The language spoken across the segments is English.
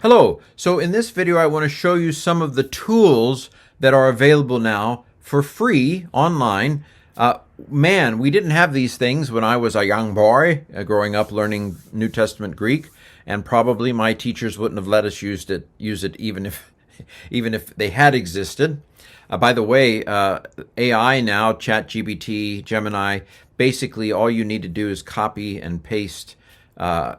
Hello. So in this video, I want to show you some of the tools that are available now for free online. Man, we didn't have these things when I was a young boy growing up learning New Testament Greek, and probably my teachers wouldn't have let us use it even if they had existed. By the way, AI now, ChatGPT, Gemini, basically all you need to do is copy and paste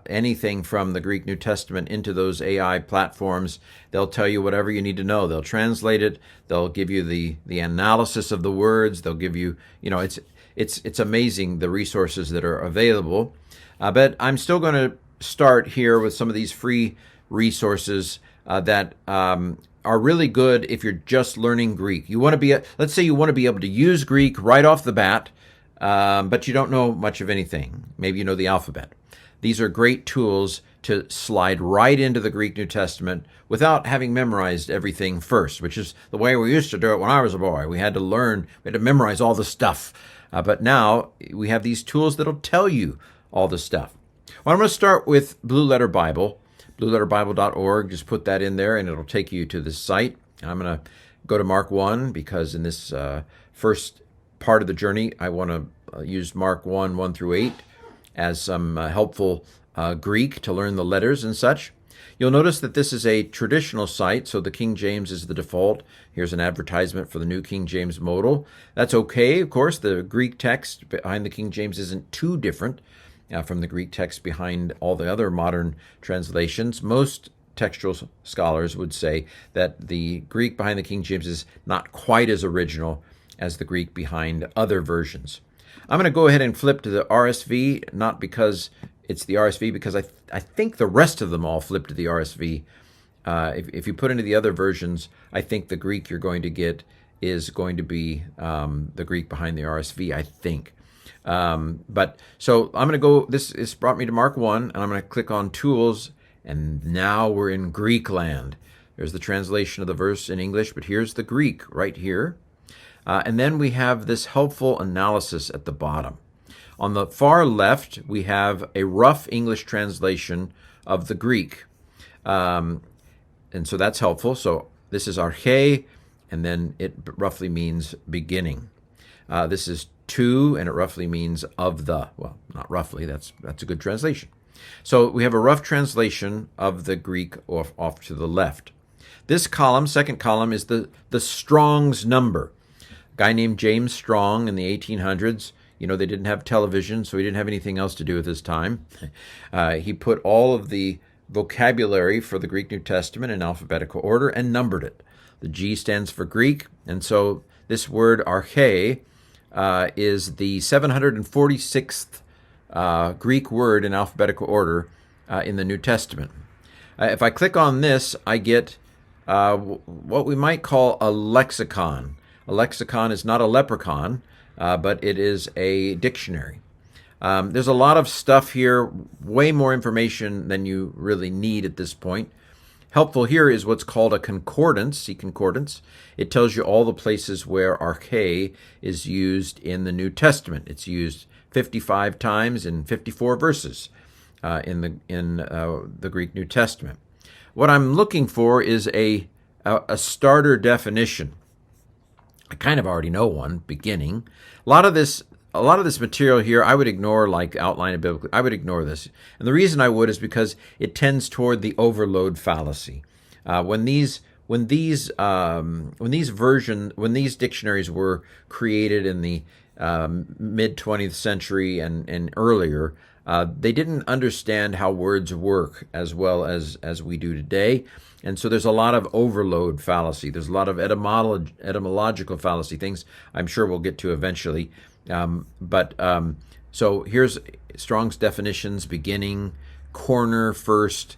anything from the Greek New Testament into those AI platforms. They'll tell you whatever you need to know. They'll translate it. They'll give you the analysis of the words. They'll give you, it's amazing the resources that are available. But I'm still going to start here with some of these free resources that are really good if you're just learning Greek. You want to be, let's say you want to be able to use Greek right off the bat, but you don't know much of anything. Maybe you know the alphabet. These are great tools to slide right into the Greek New Testament without having memorized everything first, which is the way we used to do it when I was a boy. We had to memorize all the stuff. But now we have these tools that'll tell you all the stuff. Well, I'm going to start with Blue Letter Bible, blueletterbible.org. Just put that in there and it'll take you to this site. I'm going to go to Mark 1 because in this first part of the journey, I want to use Mark 1, 1 through 8. As some helpful Greek to learn the letters and such. You'll notice that this is a traditional site, so the King James is the default. Here's an advertisement for the New King James Modal. That's okay, of course. The Greek text behind the King James isn't too different from the Greek text behind all the other modern translations. Most textual scholars would say that the Greek behind the King James is not quite as original as the Greek behind other versions. I'm going to go ahead and flip to the RSV, not because it's the RSV, because I think the rest of them all flip to the RSV. If you put into the other versions, I think the Greek you're going to get is going to be the Greek behind the RSV, I think. So I'm going to go, this brought me to Mark 1, and I'm going to click on Tools, and now we're in Greek land. There's the translation of the verse in English, but here's the Greek right here. And then we have this helpful analysis at the bottom. On the far left, we have a rough English translation of the Greek. And so that's helpful. So this is arche, and then it roughly means beginning. This is to, and it roughly means of the. Well, not roughly, that's a good translation. So we have a rough translation of the Greek off to the left. This column, second column, is the Strong's number. Guy named James Strong in the 1800s. They didn't have television, so he didn't have anything else to do at this time. He put all of the vocabulary for the Greek New Testament in alphabetical order and numbered it. The G stands for Greek, and so this word arche is the 746th Greek word in alphabetical order in the New Testament. If I click on this, I get what we might call a lexicon. A lexicon is not a leprechaun, but it is a dictionary. There's a lot of stuff here, way more information than you really need at this point. Helpful here is what's called a concordance. See concordance? It tells you all the places where arche is used in the New Testament. It's used 55 times in 54 verses in the Greek New Testament. What I'm looking for is a starter definition. I kind of already know one, beginning. A lot of this material here, I would ignore, like outline of biblical. I would ignore this, and the reason I would is because it tends toward the overload fallacy. When these dictionaries were created in the mid 20th century and earlier, they didn't understand how words work as well as we do today. And so there's a lot of overload fallacy. There's a lot of etymological fallacy, things I'm sure we'll get to eventually. So here's Strong's definitions, beginning, corner, first,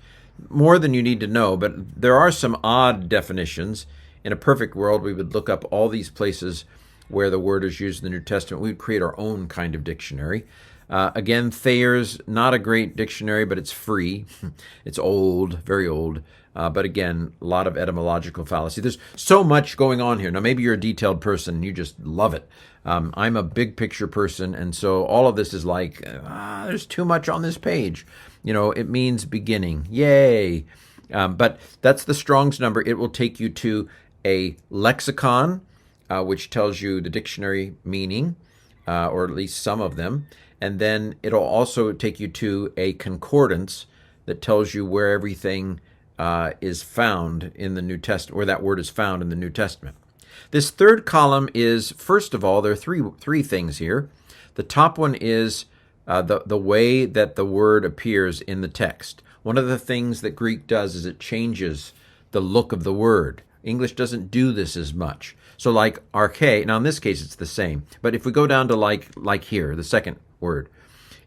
more than you need to know, but there are some odd definitions. In a perfect world, we would look up all these places where the word is used in the New Testament. We would create our own kind of dictionary. Again, Thayer's not a great dictionary, but it's free. It's old, very old. But again, a lot of etymological fallacy. There's so much going on here. Now, maybe you're a detailed person and you just love it. I'm a big picture person, and so all of this is like, there's too much on this page. It means beginning. Yay. But that's the Strong's number. It will take you to a lexicon, which tells you the dictionary meaning, or at least some of them. And then it'll also take you to a concordance that tells you where everything is found in the New Testament, where that word is found in the New Testament. This third column is, first of all, there are three things here. The top one is the way that the word appears in the text. One of the things that Greek does is it changes the look of the word. English doesn't do this as much. So like arche, now in this case it's the same, but if we go down to like here, the second word,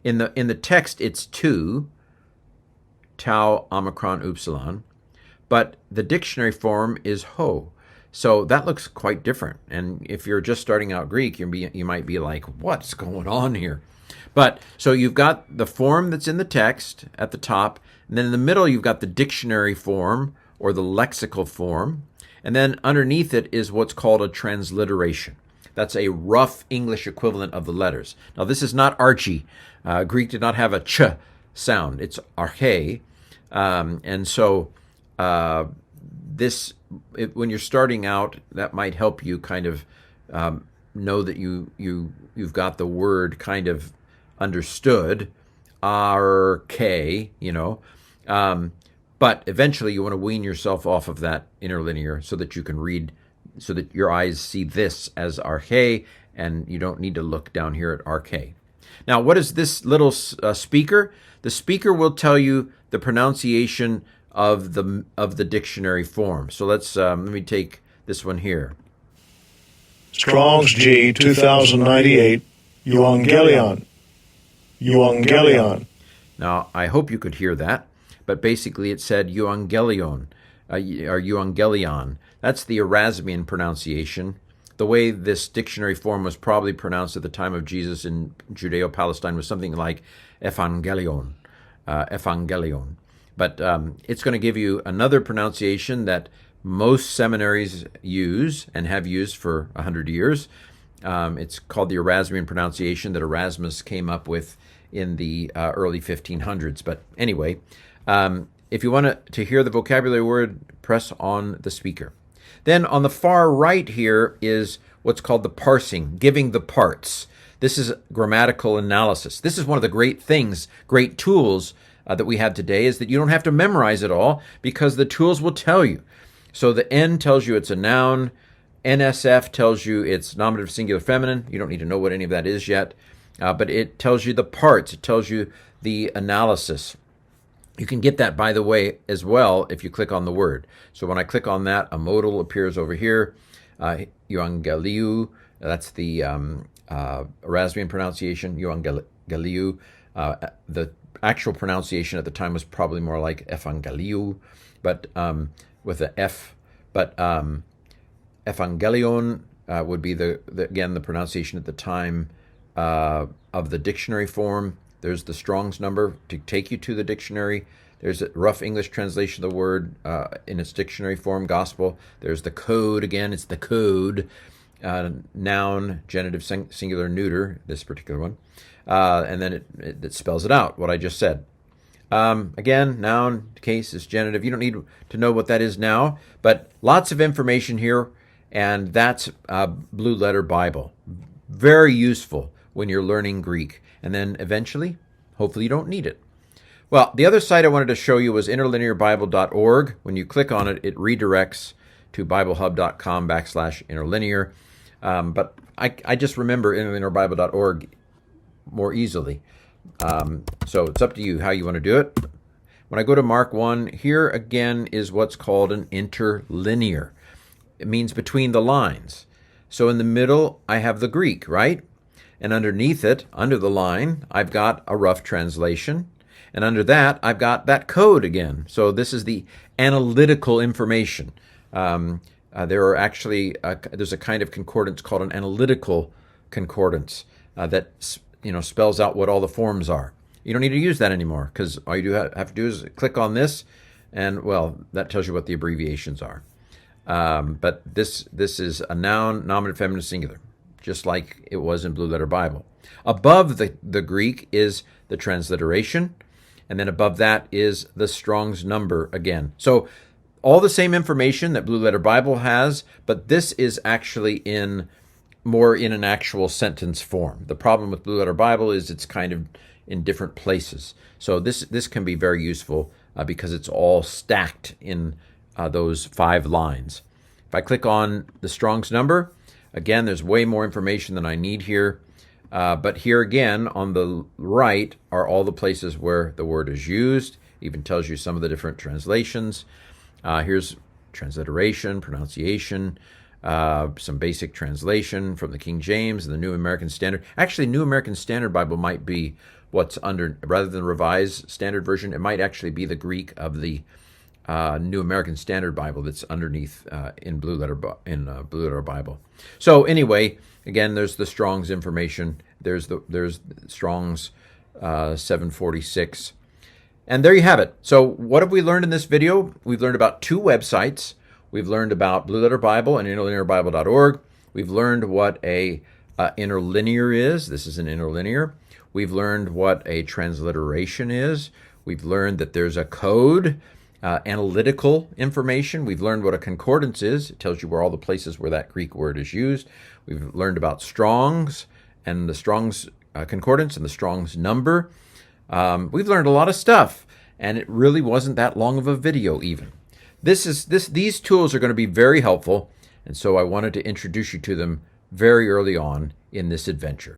in the text it's to, tau, omicron, upsilon, but the dictionary form is ho. So that looks quite different. And if you're just starting out Greek, you might be like, what's going on here? But so you've got the form that's in the text at the top, and then in the middle you've got the dictionary form or the lexical form, and then underneath it is what's called a transliteration. That's a rough English equivalent of the letters. Now this is not Archie. Greek did not have a ch sound. It's arche. And so when you're starting out, that might help you kind of know that you've got the word kind of understood, arche, but eventually you want to wean yourself off of that interlinear so that you can read, so that your eyes see this as arche, and you don't need to look down here at arche. Now, what is this little speaker? The speaker will tell you the pronunciation of the dictionary form. So let me take this one here. Strong's G 2098, euangelion. Euangelion. Now, I hope you could hear that, but basically it said euangelion, or euangelion. That's the Erasmian pronunciation. The way this dictionary form was probably pronounced at the time of Jesus in Judeo-Palestine was something like evangelion, evangelion. But it's going to give you another pronunciation that most seminaries use and have used for 100 years. It's called the Erasmian pronunciation that Erasmus came up with in the early 1500s. But anyway, if you want to hear the vocabulary word, press on the speaker. Then on the far right here is what's called the parsing, giving the parts. This is grammatical analysis. This is one of the great things, great tools that we have today, is that you don't have to memorize it all because the tools will tell you. So the N tells you it's a noun. NSF tells you it's nominative singular feminine. You don't need to know what any of that is yet, but it tells you the parts. It tells you the analysis. You can get that, by the way, as well if you click on the word. So when I click on that, a modal appears over here. Euangeliu, that's the Erasmian pronunciation, euangeliu. The actual pronunciation at the time was probably more like evangeliu, but with the F. But evangelion would be again the pronunciation at the time of the dictionary form. There's the Strong's number to take you to the dictionary. There's a rough English translation of the word in its dictionary form, gospel. There's the code, again, it's the code, noun, genitive, singular, neuter, this particular one. And then it spells it out, what I just said. Again, noun, case is genitive. You don't need to know what that is now, but lots of information here, and that's Blue Letter Bible. Very useful when you're learning Greek. And then eventually, hopefully you don't need it. Well, the other site I wanted to show you was interlinearbible.org. When you click on it, it redirects to biblehub.com/interlinear. But I just remember interlinearbible.org more easily. So it's up to you how you want to do it. When I go to Mark 1, here again is what's called an interlinear. It means between the lines. So in the middle, I have the Greek, right? And underneath it, under the line, I've got a rough translation. And under that, I've got that code again. So this is the analytical information. There are actually, there's a kind of concordance called an analytical concordance that spells out what all the forms are. You don't need to use that anymore because all you have to do is click on this, and well, that tells you what the abbreviations are. But this is a noun, nominative, feminine, singular, just like it was in Blue Letter Bible. Above the Greek is the transliteration, And then above that is the Strong's number again. So all the same information that Blue Letter Bible has, but this is actually more in an actual sentence form. The problem with Blue Letter Bible is it's kind of in different places. So this can be very useful because it's all stacked in those 5 lines. If I click on the Strong's number, again, there's way more information than I need here. But here again, on the right are all the places where the word is used. Even tells you some of the different translations. Here's transliteration, pronunciation, some basic translation from the King James and the New American Standard. Actually, New American Standard Bible might be what's under, rather than Revised Standard Version, it might actually be the Greek of the New American Standard Bible that's underneath in Blue Letter Bible. So anyway, again, there's the Strong's information. There's Strong's 746. And there you have it. So what have we learned in this video? We've learned about 2 websites. We've learned about Blue Letter Bible and interlinearbible.org. We've learned what a interlinear is. This is an interlinear. We've learned what a transliteration is. We've learned that there's a code, analytical information. We've learned what a concordance is. It tells you where all the places where that Greek word is used. We've learned about Strong's and the Strong's concordance and the Strong's number. We've learned a lot of stuff, and it really wasn't that long of a video even. These tools are going to be very helpful, and so I wanted to introduce you to them very early on in this adventure.